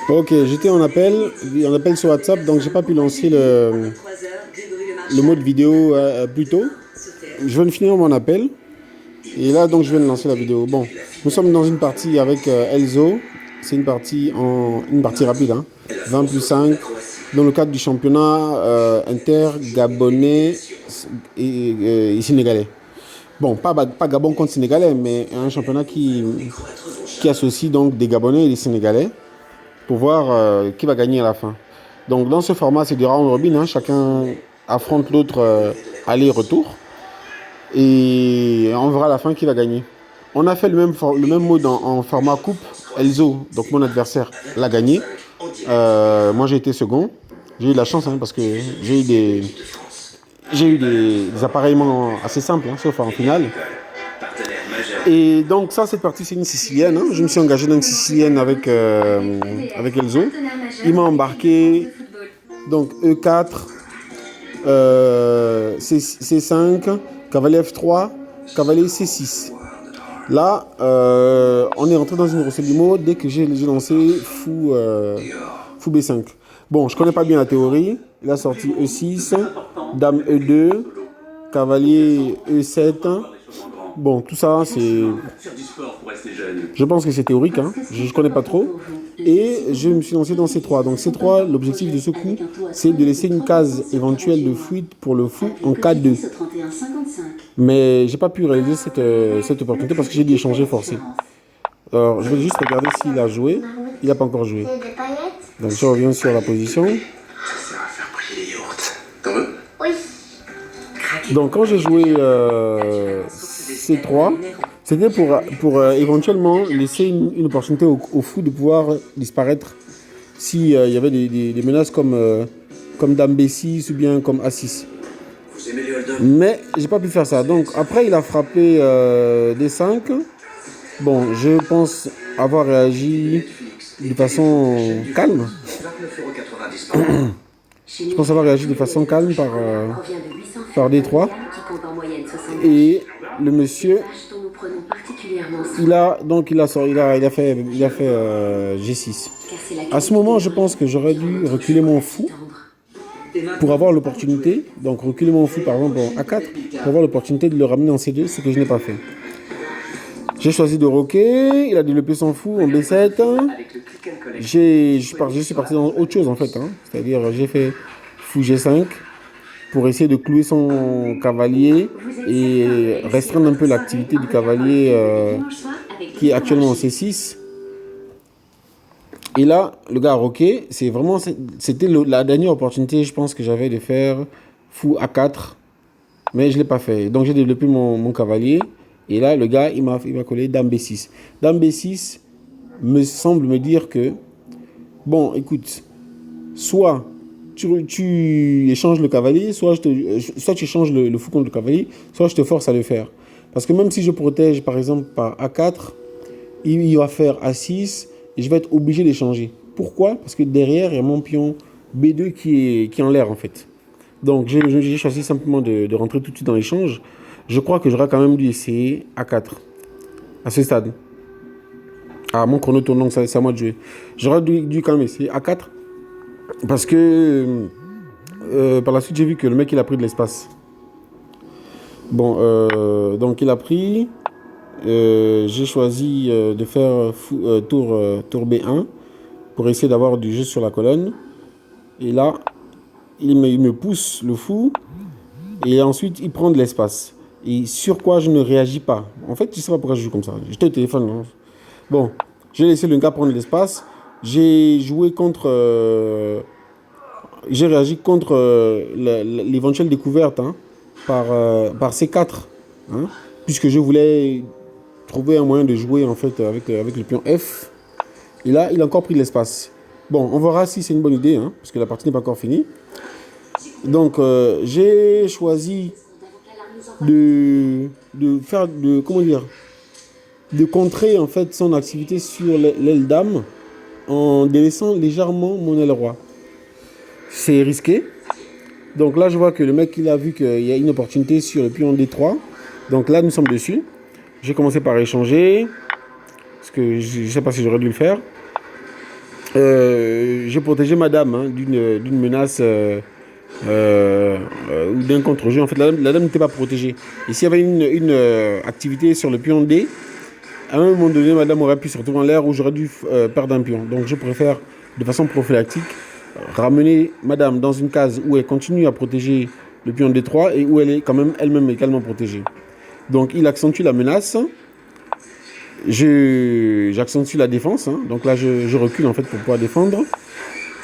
Ok, j'étais en appel sur WhatsApp, donc j'ai pas pu lancer le mode vidéo plus tôt. Je viens de finir mon appel et là donc je viens de lancer la vidéo. Bon, nous sommes dans une partie avec Elzo. C'est une partie rapide, hein. 20 plus 5 dans le cadre du championnat inter-gabonais et sénégalais. Bon, pas Gabon contre Sénégalais, mais un championnat qui associe donc des Gabonais et des Sénégalais pour voir qui va gagner à la fin. Donc dans ce format, c'est des round robin, hein, chacun affronte l'autre aller-retour et on verra à la fin qui va gagner. On a fait le même mode en format coupe. Elzo, donc mon adversaire, l'a gagné. Moi j'ai été second. J'ai eu de la chance, hein, parce que j'ai eu des appareillements assez simples, hein, sauf en finale. Et donc ça, cette partie, c'est une Sicilienne, hein. Je me suis engagé dans une Sicilienne avec Elzo. Il m'a embarqué, donc E4, C5, cavalier F3, cavalier C6. Là, on est entré dans une recette du mot dès que j'ai lancé fou B5. Bon, je connais pas bien la théorie. Il a sorti E6, dame E2, cavalier E7. Bon, tout ça, c'est... Je pense que c'est théorique, hein. Je ne connais pas trop. Et je me suis lancé dans C3. Donc C3, l'objectif de ce coup, c'est de laisser une case éventuelle de fuite pour le fou en cas de. Mais j'ai pas pu réaliser cette opportunité parce que j'ai dû échanger forcé. Alors, je vais juste regarder s'il a joué. Il n'a pas encore joué. Donc je reviens sur la position. Donc quand j'ai joué C3, c'était pour éventuellement laisser une opportunité au fou de pouvoir disparaître s'il y avait des menaces comme dame B6 ou bien comme A6. Mais j'ai pas pu faire ça. Donc après il a frappé D5. Bon, je pense avoir réagi de façon calme. Je pense avoir réagi de façon calme par D3. Et le monsieur, il a fait G6. À ce moment, je pense que j'aurais dû reculer mon fou pour avoir l'opportunité, donc reculer mon fou par exemple en A4, pour avoir l'opportunité de le ramener en C2, ce que je n'ai pas fait. J'ai choisi de roquer, il a développé son fou en B7. Je suis parti dans autre chose en fait, hein. C'est-à-dire j'ai fait fou G5 pour essayer de clouer son cavalier et restreindre un peu l'activité du cavalier qui est actuellement en C6. Et là, le gars a roqué. C'était la dernière opportunité, je pense, que j'avais de faire fou A4, mais je ne l'ai pas fait. Donc j'ai développé mon cavalier. Et là, le gars, il m'a collé dame B6. Dame B6 me semble me dire que, bon, écoute, soit tu échanges le cavalier, soit tu échanges le fou contre le cavalier, soit je te force à le faire. Parce que même si je protège, par exemple, par A4, il va faire A6 et je vais être obligé d'échanger. Pourquoi? Parce que derrière, il y a mon pion B2 qui est en l'air, en fait. Donc, j'ai choisi simplement de rentrer tout de suite dans l'échange. Je crois que j'aurais quand même dû essayer A4 à ce stade. Ah, mon chrono tourne, donc c'est à moi de jouer. J'aurais dû quand même essayer A4 parce que par la suite, j'ai vu que le mec, il a pris de l'espace. Bon, donc il a pris. J'ai choisi de faire tour B1 pour essayer d'avoir du jeu sur la colonne. Et là, il me pousse le fou et ensuite, il prend de l'espace. Et sur quoi je ne réagis pas. En fait, je ne sais pas pourquoi je joue comme ça. J'étais au téléphone. Hein. Bon, j'ai laissé le gars prendre l'espace. J'ai joué j'ai réagi contre l'éventuelle découverte, hein, par C4. Hein, puisque je voulais trouver un moyen de jouer en fait avec le pion F. Et là, il a encore pris de l'espace. Bon, on verra si c'est une bonne idée, hein, parce que la partie n'est pas encore finie. Donc, j'ai choisi de contrer en fait son activité sur l'aile dame en délaissant légèrement mon aile roi. C'est risqué. Donc là, je vois que le mec, il a vu qu'il y a une opportunité sur le pion D3. Donc là, nous sommes dessus. J'ai commencé par échanger. parce que je ne sais pas si j'aurais dû le faire. J'ai protégé ma dame hein, d'une menace ou d'un contre-jeu. En fait, la dame n'était pas protégée. Et s'il y avait une activité sur le pion D, à un moment donné, ma dame aurait pu se retrouver en l'air où j'aurais dû perdre un pion. Donc je préfère, de façon prophylactique, ramener ma dame dans une case où elle continue à protéger le pion D3 et où elle est quand même elle-même également protégée. Donc il accentue la menace. J'accentue la défense, hein. Donc là je recule en fait pour pouvoir défendre.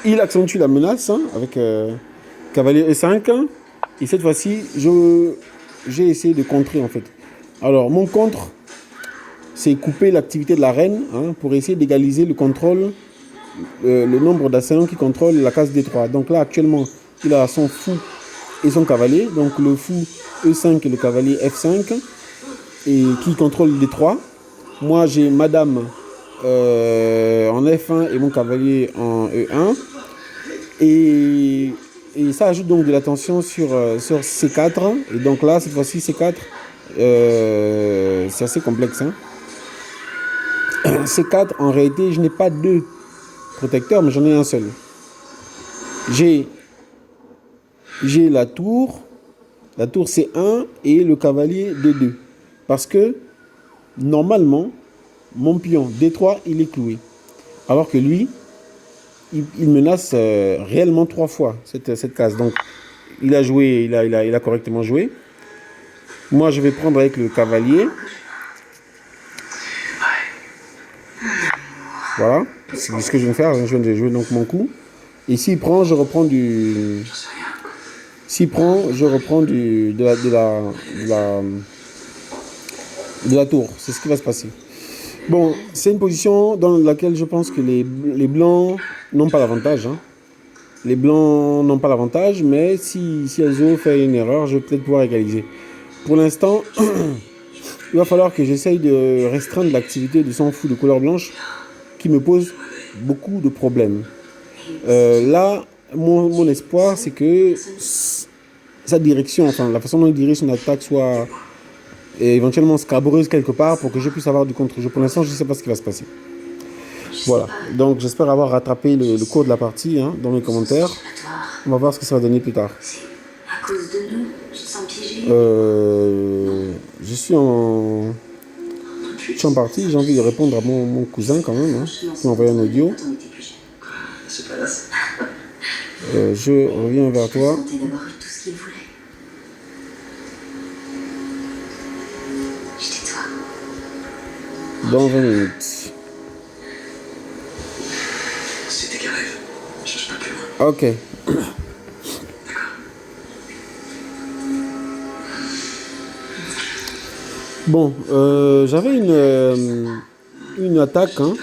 Il accentue la menace hein, avec cavalier E5 et cette fois-ci j'ai essayé de contrer en fait. Alors mon contre c'est couper l'activité de la reine hein, pour essayer d'égaliser le contrôle, le nombre d'assaillants qui contrôlent la case D3. Donc là actuellement il a son fou et son cavalier, donc le fou E5 et le cavalier F5 et qui contrôle D3. Moi, j'ai madame en F1 et mon cavalier en E1. Et ça ajoute donc de la tension sur C4. Et donc là, cette fois-ci, C4, c'est assez complexe. Hein. C4, en réalité, je n'ai pas deux protecteurs, mais j'en ai un seul. J'ai la tour C1 et le cavalier D2. Parce que normalement, mon pion D3, il est cloué. Alors que lui, il menace réellement 3 fois cette case. Donc, il a joué, il a correctement joué. Moi, je vais prendre avec le cavalier. Voilà, c'est ce que je vais faire. Je vais jouer donc mon coup. Et s'il prend, je reprends du... S'il prend, je reprends de la tour. C'est ce qui va se passer. Bon, c'est une position dans laquelle je pense que les blancs n'ont pas l'avantage. Hein. Les blancs n'ont pas l'avantage, mais si Elzo fait une erreur, je vais peut-être pouvoir égaliser. Pour l'instant, il va falloir que j'essaye de restreindre l'activité de son fou de couleur blanche qui me pose beaucoup de problèmes. Là, mon espoir, c'est que sa direction, enfin la façon dont il dirige son attaque soit éventuellement scabreuse quelque part pour que je puisse avoir du contre-jeu. Pour l'instant, je ne sais pas ce qui va se passer. Voilà, donc j'espère avoir rattrapé le cours de la partie hein, dans les commentaires. On va voir ce que ça va donner plus tard. À cause de nous, je te sens piégé. Je suis en partie, j'ai envie de répondre à mon cousin quand même, hein, qui m'a envoyé un audio. Je reviens vers toi. Dans 20 minutes. C'était qu'un rêve. Je cherche pas plus loin. Ok. Bon, j'avais une attaque hein,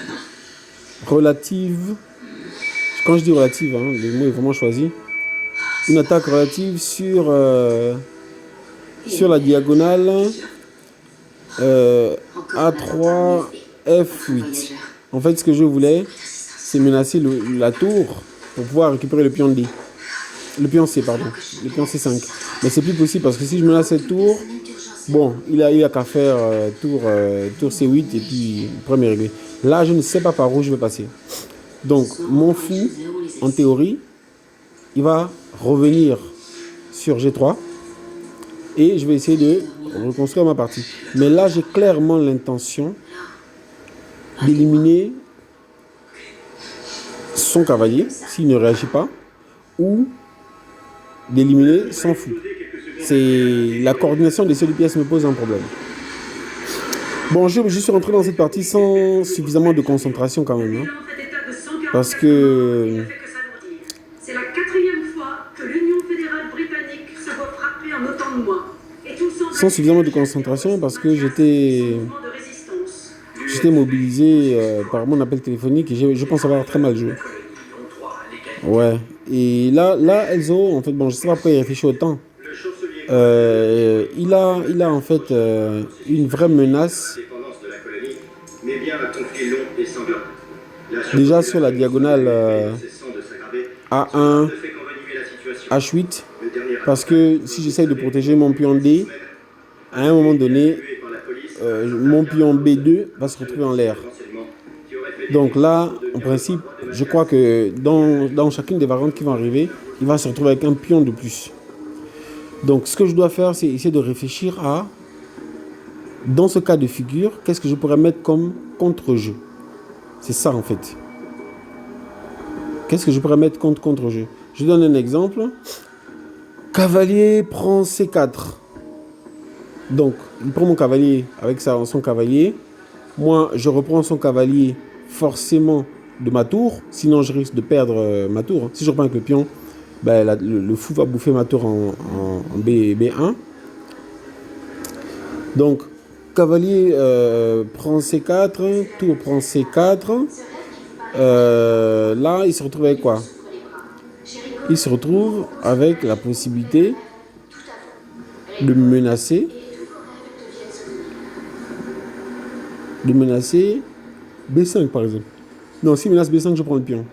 relative. Quand je dis relative, hein, le mot est vraiment choisi. Une attaque relative sur la diagonale A3, F8. En fait, ce que je voulais, c'est menacer la tour pour pouvoir récupérer le pion D. Le pion C, pardon. Le pion C5. Mais c'est plus possible parce que si je menace cette tour, bon, il a qu'à faire tour C8 et puis premier réglé. Là, je ne sais pas par où je vais passer. Donc, mon fou, en théorie, il va revenir sur G3 et je vais essayer de reconstruire ma partie. Mais là, j'ai clairement l'intention d'éliminer son cavalier s'il ne réagit pas ou d'éliminer son fou. C'est la coordination des seules pièces me pose un problème. Bon, je suis rentré dans cette partie sans suffisamment de concentration quand même. Hein, parce que c'est la 4e fois que l'Union fédérale britannique se voit frapper en autant de mois. Sans suffisamment de concentration parce que j'étais mobilisé par mon appel téléphonique et je pense avoir très mal joué. Ouais. Et là, Elzo, en fait, bon, je sais pas pourquoi il réfléchit autant. Il a en fait une vraie menace. Déjà sur la diagonale A1, H8, parce que si j'essaye de protéger mon pion D, à un moment donné, mon pion B2 va se retrouver en l'air. Donc là, en principe, je crois que dans chacune des variantes qui vont arriver, il va se retrouver avec un pion de plus. Donc ce que je dois faire, c'est essayer de réfléchir à, dans ce cas de figure, qu'est-ce que je pourrais mettre comme contre-jeu. C'est ça en fait. Qu'est-ce que je pourrais mettre contre-jeu? Je donne un exemple. Cavalier prend C4. Donc, il prend mon cavalier avec son cavalier. Moi, je reprends son cavalier forcément de ma tour. Sinon, je risque de perdre ma tour. Si je reprends avec le pion, ben, le fou va bouffer ma tour en B1. Donc, cavalier prend C4. Tour prend C4. Là, il se retrouve avec quoi? Il se retrouve avec la possibilité de menacer B5 par exemple. Non, s'il menace B5, je prends le pion.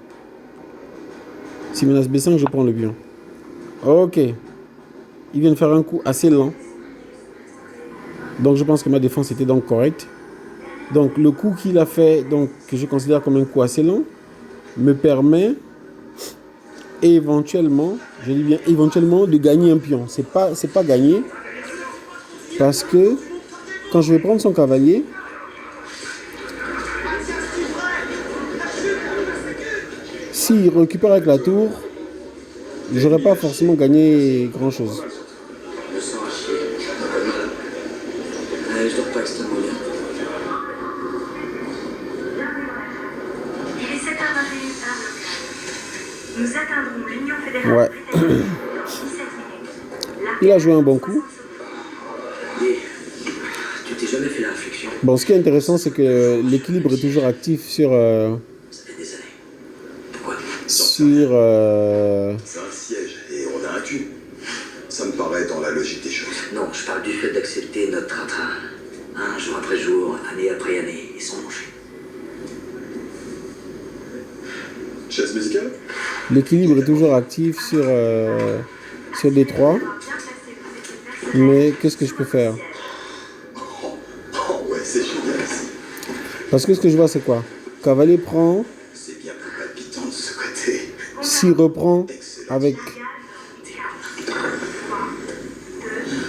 S'il menace B5, je prends le pion. Ok. Il vient de faire un coup assez lent. Donc je pense que ma défense était donc correcte. Donc le coup qu'il a fait, donc, que je considère comme un coup assez lent, me permet éventuellement, je dis bien éventuellement, de gagner un pion. C'est pas gagné. Parce que quand je vais prendre son cavalier, s'il récupère avec la tour, je n'aurais pas forcément gagné grand chose. Je me sens à chier. Pas de mal. Je dors pas extrêmement bien. Il est 7h21 heure locale. Nous atteindrons l'Union fédérale Ouais. britannique dans 17 minutes. Il a joué un bon coup. Et tu t'es jamais fait la réflexion? Bon, ce qui est intéressant, c'est que l'équilibre est toujours actif sur Ça fait des années. Pourquoi? sur C'est un siège et on a un cul. Ça me paraît dans la logique des choses. Non, je parle du fait d'accepter notre train-train. Jour après jour, année après année, et sans manger. Chaise musicale? l'équilibre est toujours actif sur D3. Mais qu'est-ce que je peux faire? Oh ouais, c'est génial. Parce que ce que je vois, c'est quoi? Cavalier prend, C'est bien plus palpitant de ce côté. s'il reprend avec...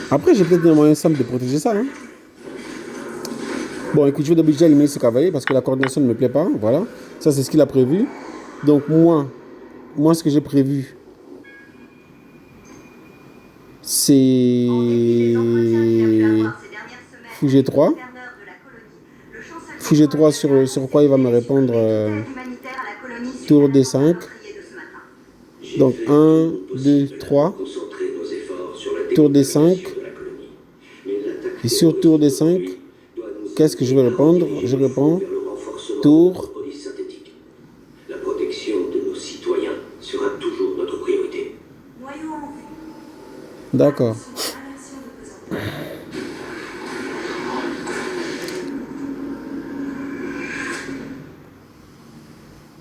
Après, j'ai peut-être un moyen simple de protéger ça. Hein. Bon, écoute, je vais d'abord déjà éliminer ce cavalier parce que la coordination ne me plaît pas. Voilà. Ça, c'est ce qu'il a prévu. Donc, moi, ce que j'ai prévu, c'est fou G3. Fou G3 sur quoi il va me répondre tour D5. Donc 1, 2, 3. Tour D5. Et sur tour D5, qu'est-ce que je vais répondre? Je réponds tour. La protection de nos citoyens sera toujours notre priorité. D'accord.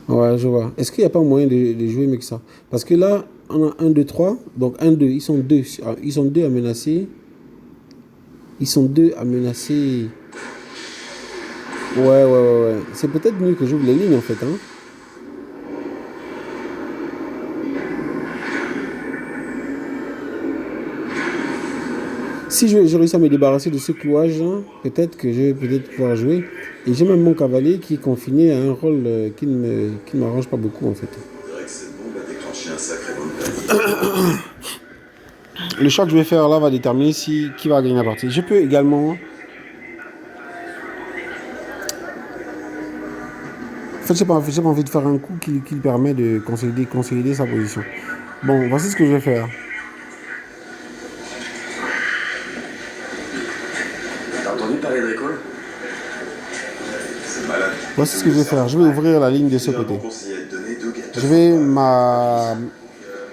Ouais, je vois. Est-ce qu'il n'y a pas moyen de jouer mieux que ça? Parce que là, on a 1, 2, 3. Donc 1, 2. Ils sont deux. Ils sont deux à menacer. Ils sont deux à menacer. Ouais. C'est peut-être mieux que j'ouvre les lignes en fait. Hein. Si je réussis à me débarrasser de ce clouage, hein, peut-être que je vais pouvoir jouer. Et j'ai même mon cavalier qui est confiné à un rôle qui ne m'arrange pas beaucoup en fait. C'est vrai que cette bombe a déclenché un sacré bombe panique. Le choix que je vais faire là va déterminer qui va gagner la partie. Je peux également... En fait, j'ai pas envie de faire un coup qui permet de consolider sa position. Bon, voici ce que je vais faire. T'as entendu parler de récolte? C'est malade. Voici ce que je vais faire. Je vais ouvrir la ligne de ce J'ai un côté. bon conseiller à te donner, deux gâteaux. Je vais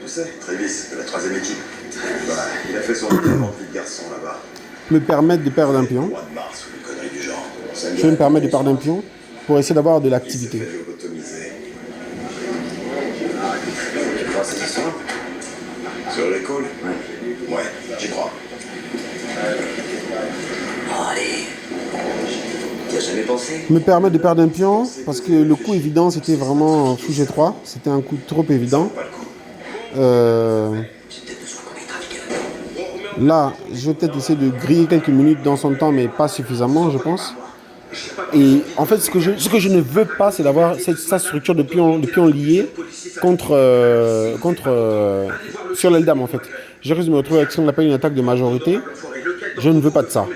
Tu sais, Travis, de la 3e équipe. Bah, il a fait son entraînement de vie de garçon là-bas. me permettre de perdre un pion. Mois de mars ou une connerie du genre. Ça Je vais me permettre de perdre un pion pour essayer d'avoir de l'activité. Il s'est fait lobotomiser. Tu crois que c'est ça? Sur le recall? Ouais, j'y crois. Oh, allez. T'y as jamais pensé? me permet de perdre un pion parce que le coup évident c'était vraiment fou G3. C'était un coup trop évident. Là, je vais peut-être essayer de griller quelques minutes dans son temps, mais pas suffisamment, je pense. Et en fait, ce que je ne veux pas, c'est d'avoir sa structure de pion liée sur l'aile dame, en fait. Je risque de me retrouver avec ce qu'on appelle une attaque de majorité. Je ne veux pas de ça.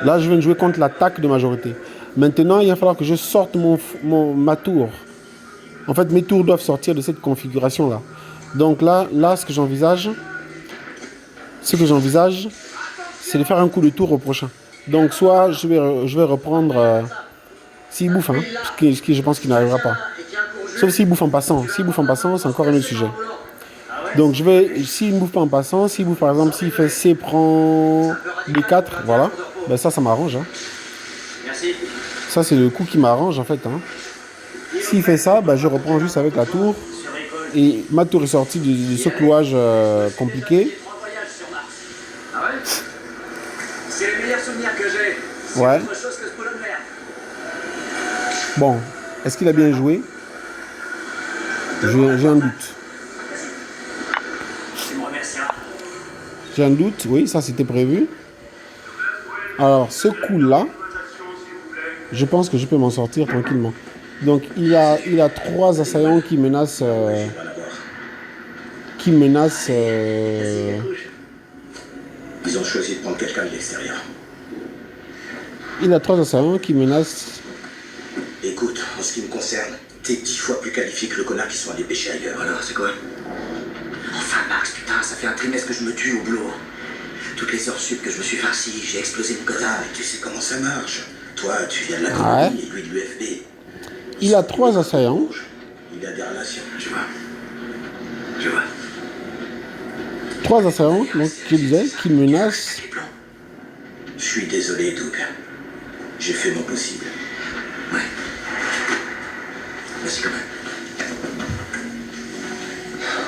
Là, je viens de jouer contre l'attaque de majorité. Maintenant, il va falloir que je sorte ma tour. En fait, mes tours doivent sortir de cette configuration-là. Donc là, ce que j'envisage, c'est de faire un coup de tour au prochain. Donc soit je vais reprendre s'il bouffe, hein, ce qui je pense qu'il n'arrivera pas. Sauf s'il bouffe en passant. S'il bouffe en passant, c'est encore un autre sujet. Donc s'il ne bouffe pas en passant, s'il bouffe par exemple, s'il fait C prend B4, voilà, ben ça m'arrange. Hein. Ça c'est le coup qui m'arrange en fait. Hein. S'il fait ça, ben je reprends juste avec la tour. Et ma tour est sortie de ce clouage compliqué. C'est le meilleur souvenir que j'ai. Ouais. Autre chose que ce polo de mer. Bon, est-ce qu'il a bien joué? J'ai un doute. Tu me remercieras. J'ai un doute, oui, ça c'était prévu. Alors, ce coup-là, je pense que je peux m'en sortir tranquillement. Donc, il a 3 assaillants qui menacent... Ils ont choisi de prendre quelqu'un de l'extérieur. Il a 3 assaillants qui menacent... Écoute, en ce qui me concerne, t'es 10 fois plus qualifié que le connard qui sont allés pêcher ailleurs. Alors, c'est quoi? Enfin, Max, putain, ça fait un trimestre que je me tue au boulot. Toutes les heures sup que je me suis farci, j'ai explosé mon quota. Ah, mais tu sais comment ça marche. Toi, tu viens de la Ouais. compagnie et lui de l'UFB. Il a 3 assaillants. Il a des relations. Je vois. 3 assaillants, donc je disais, qui menacent... Les plans. Je suis désolé, Doug. J'ai fait mon possible. Ouais. Merci quand même.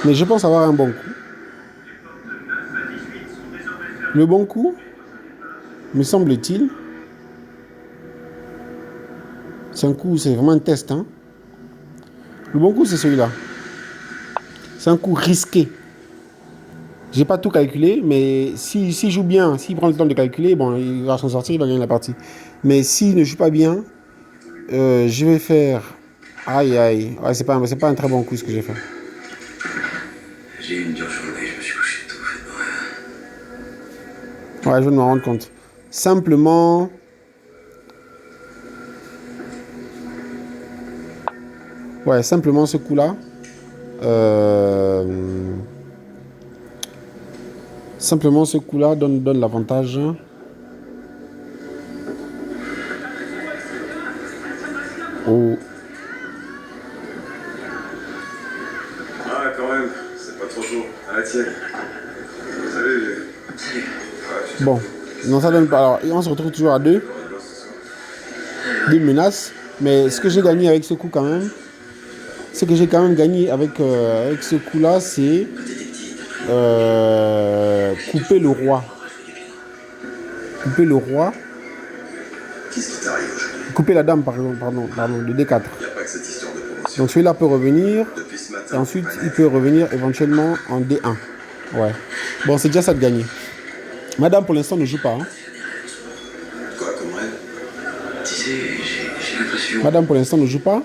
Mais je pense avoir un bon coup. Le bon coup, me semble-t-il, c'est vraiment un test. Hein. Le bon coup, c'est celui-là. C'est un coup risqué. J'ai pas tout calculé, mais s'il joue bien, s'il prend le temps de calculer, bon, il va s'en sortir, il va gagner la partie. Mais s'il ne joue pas bien, je vais faire... Aïe, aïe. Ouais, c'est pas un très bon coup ce que j'ai fait. J'ai eu une dure journée, je me suis couché tout. Ouais, je viens de me rendre compte. Simplement... Ouais, simplement ce coup-là. Simplement ce coup-là donne l'avantage. Oh. Ah, quand même, c'est pas trop chaud. À la tienne. Salut. Bon, non, ça donne pas. Alors, on se retrouve toujours à 2. 2 menaces. Mais ce que j'ai gagné avec ce coup quand même, ce que j'ai quand même gagné avec ce coup-là, c'est couper le roi. Couper le roi. Qu'est-ce qui t'arrive aujourd'hui? Couper la dame, pardon, de D4. Y a pas que cette histoire de promotion. Donc celui-là peut revenir. Depuis ce matin. Et ensuite, il peut revenir éventuellement en D1. Ouais. Bon, c'est déjà ça de gagner. Madame, pour l'instant, ne joue pas. Hein. Quoi, comme rêve? Tu sais, j'ai l'impression... Madame, pour l'instant, ne joue pas.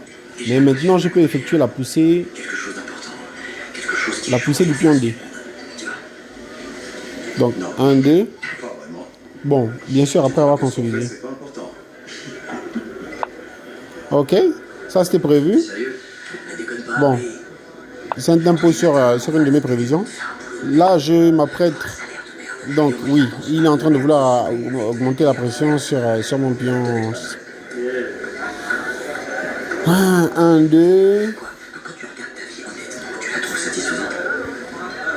Mais maintenant, je peux effectuer la poussée. Quelque chose d'important. Quelque chose qui... La poussée du pion D. Tu vois? Donc, 1, 2. Pas vraiment. Bon, bien sûr, après avoir consolidé. C'est pas important. Ok, ça c'était prévu. Sérieux? Ne déconne pas. Bon, mais c'est un tempo sur une de mes prévisions. Là, je m'apprête. Donc, oui, il est en train de vouloir augmenter la pression sur mon pion. 1, 2. Quand tu regardes ta vie, honnêtement, tu la trouves satisfaisante?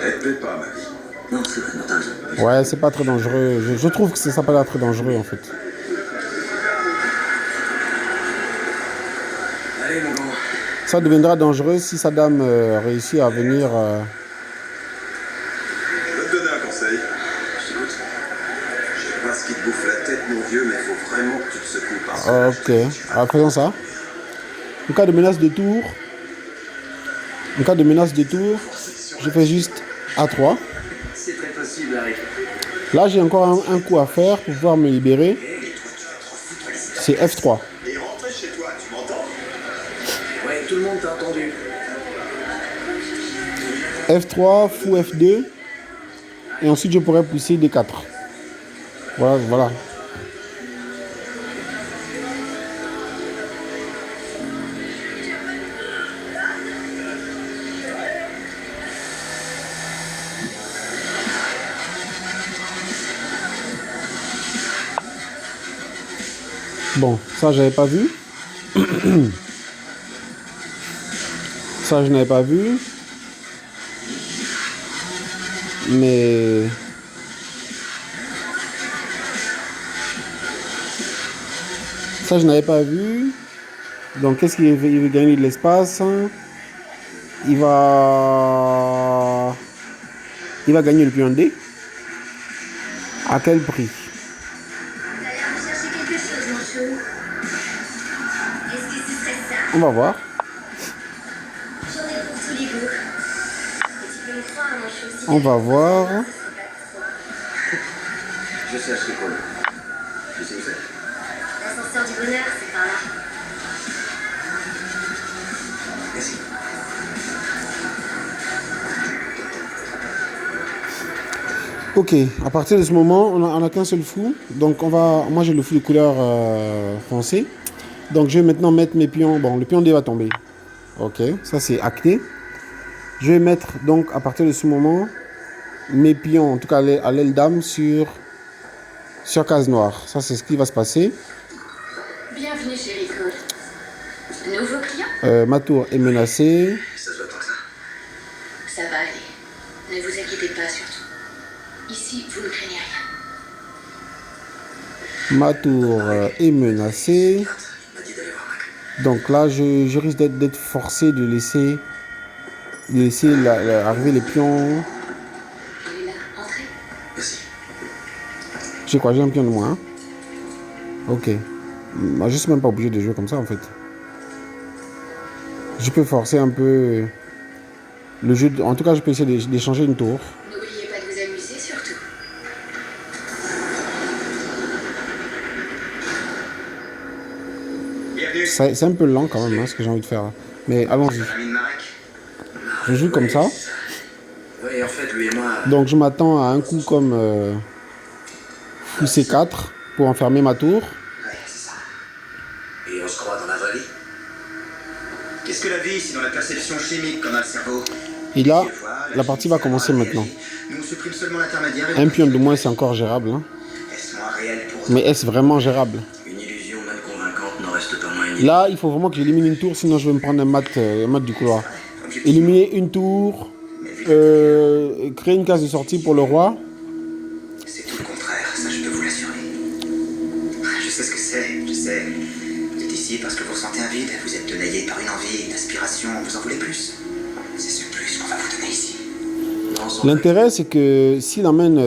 Elle te plaît pas, ma vie. Non, c'est vrai, non, t'as raison. Ouais, c'est pas très dangereux. Je trouve que ça n'a pas l'air très dangereux en fait. Allez, mon grand. Ça deviendra dangereux si sa dame réussit à venir. Je peux te donner un conseil. Je t'écoute. Je sais pas ce qui te bouffe la tête, mon vieux, mais faut vraiment que tu te Ok, alors faisons ça. En cas de menace de tour, je fais juste A3. C'est très possible, Harry. Là, j'ai encore un coup à faire pour pouvoir me libérer. C'est F3. Et rentrer chez toi, tu m'entends? Ouais, tout le monde t'a entendu. F3, fou F2. Et ensuite, je pourrais pousser D4. Voilà, voilà. Bon, ça, j'avais pas vu. Ça, je n'avais pas vu. Mais... ça, je n'avais pas vu. Donc, qu'est-ce qu'il veut? Il veut gagner de l'espace. Il va gagner le pion D. À quel prix? T'as l'air de chercher quelque chose, mon chou. Est-ce que ce serait ça? On va voir. J'en ai pour tous les goûts. Et tu peux me croire, mon chou, si On va voir. Je sais ce que cool. Tu sais où c'est? l'ascenseur du bonheur, c'est par là. Merci. Ok, à partir de ce moment, on a qu'un seul fou. Donc moi j'ai le fou de couleur foncé. Donc je vais maintenant mettre mes pions. Bon, le pion D va tomber. Ok, ça c'est acté. Je vais mettre donc à partir de ce moment mes pions, en tout cas à l'aile dame sur case noire. Ça c'est ce qui va se passer. Bienvenue chez Rico. Nouveau client? Ma tour est menacée. Ça se voit tant que ça. Ça va aller. Ne vous inquiétez pas surtout. Ici, vous ne craignez rien. Ma tour est menacée. Il m'a dit d'aller voir Mac. Donc là, je risque d'être forcé de laisser arriver les pions. Il est là, entrez. Merci. J'ai quoi? J'ai un pion de moins. Hein? Ok. Moi, je suis même pas obligé de jouer comme ça en fait. Je peux forcer un peu le jeu. En tout cas, je peux essayer d'échanger une tour. N'oubliez pas de vous amuser surtout. Bienvenue. C'est un peu lent quand même, hein, ce que j'ai envie de faire. Mais allons-y. Famille de Marek. Je joue comme ça. Ouais, en fait, lui et moi. Donc je m'attends à un coup comme fou C4 pour enfermer ma tour. Ouais, c'est ça. Et on se croit dans la vraie vie. Qu'est-ce que la vie, sinon la perception chimique qu'on a le cerveau? Et là, la partie va commencer maintenant. Nous, on supprime seulement l'intermédiaire. Un pion de moins, c'est encore gérable. Hein. Est-ce moins réel pour Mais est-ce vraiment gérable? Une illusion même convaincante n'en reste pas moins une. Là, il faut vraiment que j'élimine une tour, sinon je vais me prendre un mat du couloir. Éliminer une tour, créer une case de sortie pour le roi. C'est tout le contraire, ça je peux vous l'assurer. Je sais ce que c'est, je sais. Vous êtes ici parce que vous ressentez un vide, vous êtes tenaillé par une envie, une aspiration, vous en voulez plus. C'est ce plus qu'on va vous donner ici. Non, sans L'intérêt, c'est que s'il emmène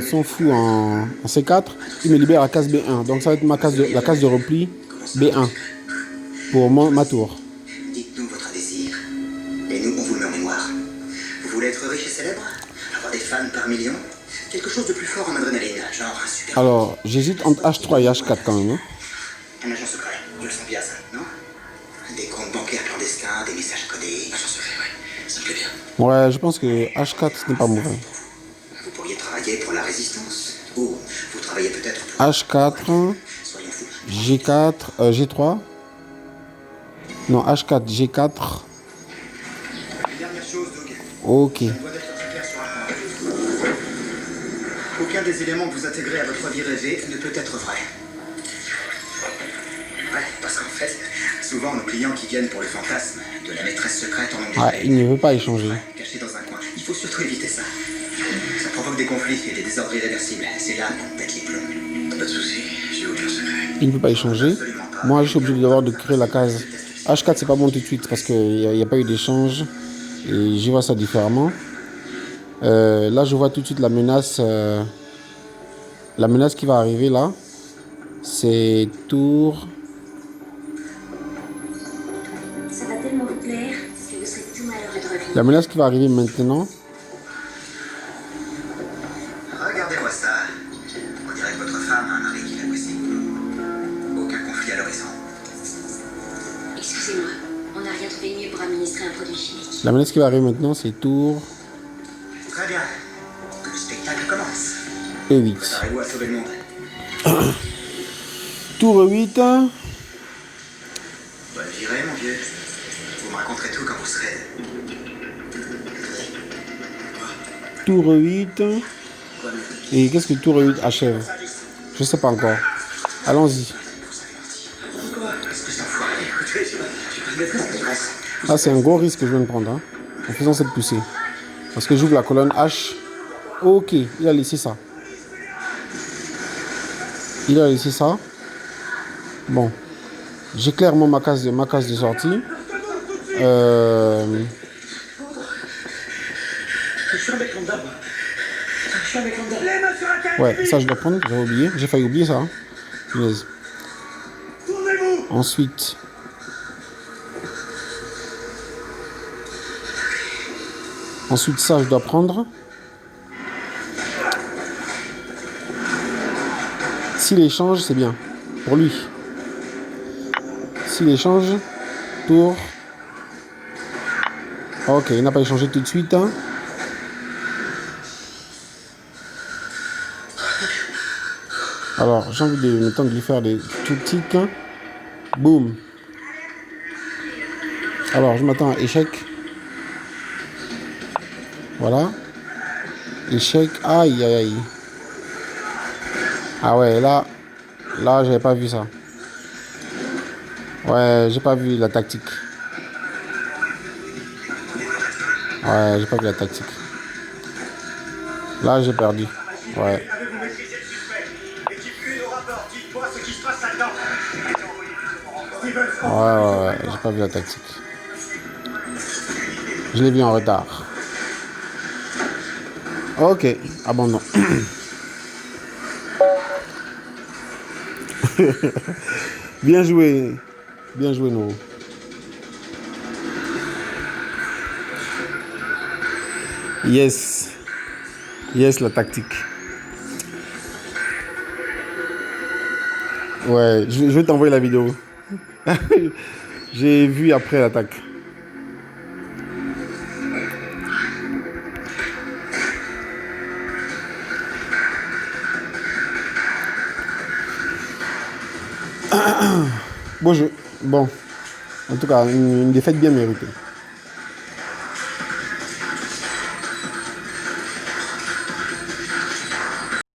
son fou en C4, il me libère à case B1. Donc ça va être la case de repli B1 pour ma tour. Dites-nous votre désir. Et nous, on vous le met en mémoire. Vous voulez être riche et célèbre? Avoir des fans par millions? Quelque chose de plus fort en adrénaline, genre un super... Alors, j'hésite entre H3 et H4 quand même. Hein. Un agent secret, je le sens bien ça, non? Des comptes bancaires clandestins, des messages codés... Agent secret, ouais. Ça me plaît bien. Ouais, je pense que H4 ce n'est pas mauvais. Vous pourriez travailler pour la résistance. Ou vous travaillez peut-être pour... H4, Soyons fous. G4, G3. Non, H4, G4. Une dernière chose, Doug. Ok. Je dois être très clair sur un point. Aucun des éléments que vous intégrez à votre vie rêvée ne peut être vrai. Ouais, parce qu'en fait, souvent nos clients qui viennent pour le fantasme de la maîtresse secrète en anglais. Ah, il ne veut pas échanger. Caché dans un coin. Il faut surtout éviter ça. Ça provoque des conflits et des désordres irréversibles. C'est là qu'on pète les plombs. Pas de soucis, j'ai aucun secret. Il ne peut pas échanger. Moi, je suis obligé de créer la case. H4, c'est pas bon tout de suite parce qu'il n'y a pas eu d'échange. Et j'y vois ça différemment. Là, je vois tout de suite la menace qui va arriver là. C'est tour. Ça va tellement vous plaire que vous serez tout malheureux de revenir. La menace qui va arriver maintenant. Regardez-moi ça. On dirait que votre femme a un mari qui l'apprécie. Aucun conflit à l'horizon. Excusez-moi, on n'a rien trouvé de mieux pour administrer un produit chimique. La menace qui va arriver maintenant, c'est tour Très bien. Que le spectacle commence. E8. Préparez-vous à sauver le monde. Tour E8. Bonne virée, mon vieux. Vous me raconterez tout quand vous serez. Tour E8. Et qu'est-ce que tour E8 achève? Je sais pas encore. Allons-y. Ah, c'est un gros risque que je viens de prendre, hein, en faisant cette poussée. Parce que j'ouvre la colonne H. Ok, il a laissé ça. Il a laissé ça. Bon. J'ai clairement ma case de sortie. Ouais, ça je dois prendre, j'avais oublié. J'ai failli oublier ça. Hein. Punaise. Ensuite. Ensuite, ça je dois prendre. S'il échange, c'est bien. Pour lui. S'il échange, tour. Ok, il n'a pas échangé tout de suite. Hein. Alors, j'ai envie de maintenant de lui faire des tout tics. Boum. Alors, je m'attends à échec. Voilà. Échec. Aïe, aïe, aïe. Ah ouais, là, j'avais pas vu ça. Ouais, j'ai pas vu la tactique. Ouais, j'ai pas vu la tactique. Là, j'ai perdu. Ouais. Avez-vous maîtrisé le suspect? Équipe 1 au rapport, dites-moi ce qui se passe là-dedans. Ouais, j'ai pas vu la tactique. Je l'ai vu en retard. Ok, abandon. Bien joué. Bien joué, Noro. Yes. Yes, la tactique. Ouais, je vais t'envoyer la vidéo. J'ai vu après l'attaque. Bon, en tout cas, une défaite bien méritée.